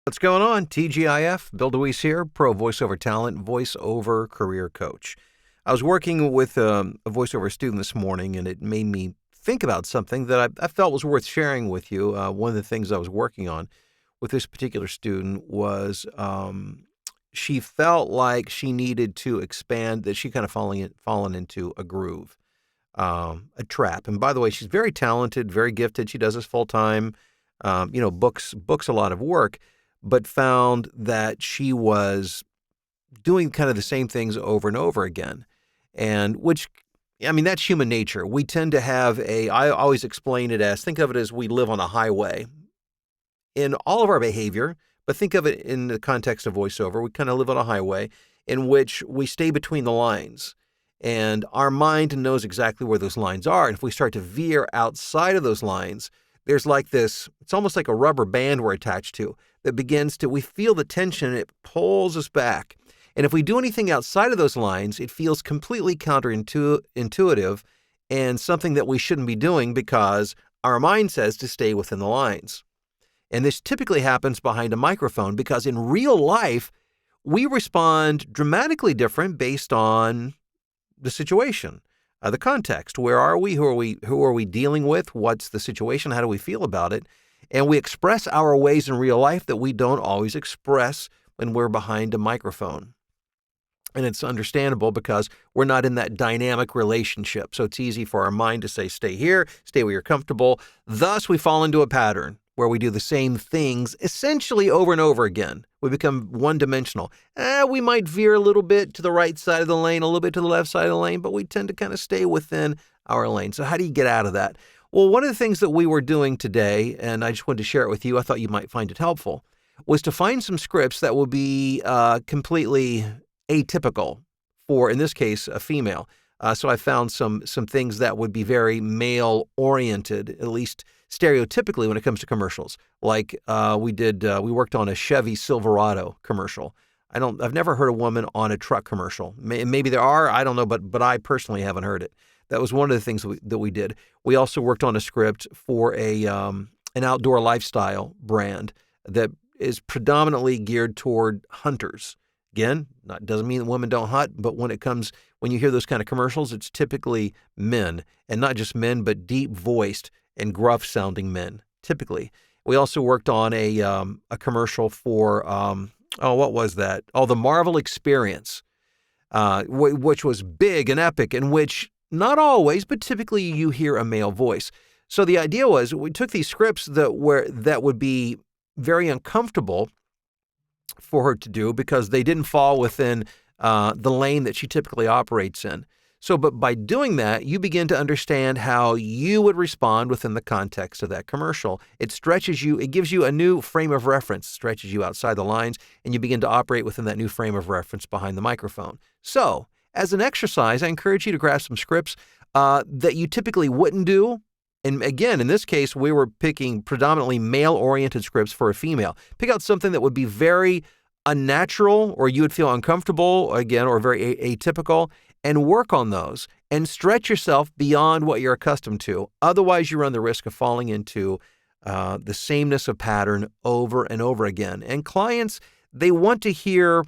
What's going on? TGIF, Bill DeWeese here, pro voiceover talent, voiceover career coach. I was working with a voiceover student this morning, and it made me think about something that I felt was worth sharing with you. One of the things I was working on with this particular student was she felt like she needed to expand, that she kind of fallen into a groove, a trap. And by the way, she's very talented, very gifted. She does this full time. Books a lot of work, but found that she was doing kind of the same things over and over again. And that's human nature. We tend to have I always explain it as, think of it as we live on a highway in all of our behavior, but think of it in the context of voiceover. We kind of live on a highway in which we stay between the lines, and our mind knows exactly where those lines are. And if we start to veer outside of those lines, there's like this, it's almost like a rubber band we're attached to that we feel the tension, and it pulls us back. And if we do anything outside of those lines, it feels completely counterintuitive and something that we shouldn't be doing because our mind says to stay within the lines. And this typically happens behind a microphone because in real life, we respond dramatically different based on the situation. The context. Where are we? Who are we dealing with? What's the situation? How do we feel about it? And we express our ways in real life that we don't always express when we're behind a microphone. And it's understandable because we're not in that dynamic relationship. So it's easy for our mind to say, stay here, stay where you're comfortable. Thus, we fall into a pattern where we do the same things essentially over and over again. We become one-dimensional. We might veer a little bit to the right side of the lane, a little bit to the left side of the lane, but we tend to kind of stay within our lane. So how do you get out of that? Well, one of the things that we were doing today, and I just wanted to share it with you, I thought you might find it helpful, was to find some scripts that will be completely atypical for, in this case, a female. So I found some things that would be very male-oriented, at least stereotypically when it comes to commercials. Like we worked on a Chevy Silverado commercial. I've never heard a woman on a truck commercial. Maybe there are, I don't know, but I personally haven't heard it. That was one of the things that we did. We also worked on a script for an outdoor lifestyle brand that is predominantly geared toward hunters. Again, doesn't mean that women don't hunt, but when you hear those kind of commercials, it's typically men, and not just men, but deep-voiced and gruff-sounding men, typically. We also worked on a commercial for, what was that? Oh, the Marvel Experience, which was big and epic, in which not always, but typically you hear a male voice. So the idea was we took these scripts that would be very uncomfortable for her to do because they didn't fall within the lane that she typically operates in. So, but by doing that, you begin to understand how you would respond within the context of that commercial. It stretches you, it gives you a new frame of reference, stretches you outside the lines, and you begin to operate within that new frame of reference behind the microphone. So, as an exercise, I encourage you to grab some scripts that you typically wouldn't do. And again, in this case, we were picking predominantly male-oriented scripts for a female. Pick out something that would be very unnatural or you would feel uncomfortable, again, or very atypical, and work on those and stretch yourself beyond what you're accustomed to. Otherwise, you run the risk of falling into the sameness of pattern over and over again. And clients, they want to hear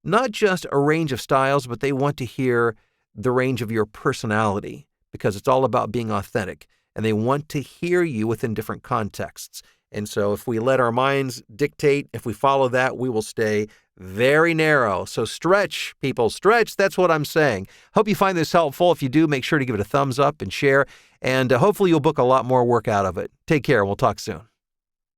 not just a range of styles, but they want to hear the range of your personality because it's all about being authentic. And they want to hear you within different contexts. And so if we let our minds dictate, if we follow that, we will stay very narrow. So stretch, people, stretch. That's what I'm saying. Hope you find this helpful. If you do, make sure to give it a thumbs up and share. And hopefully you'll book a lot more work out of it. Take care. We'll talk soon.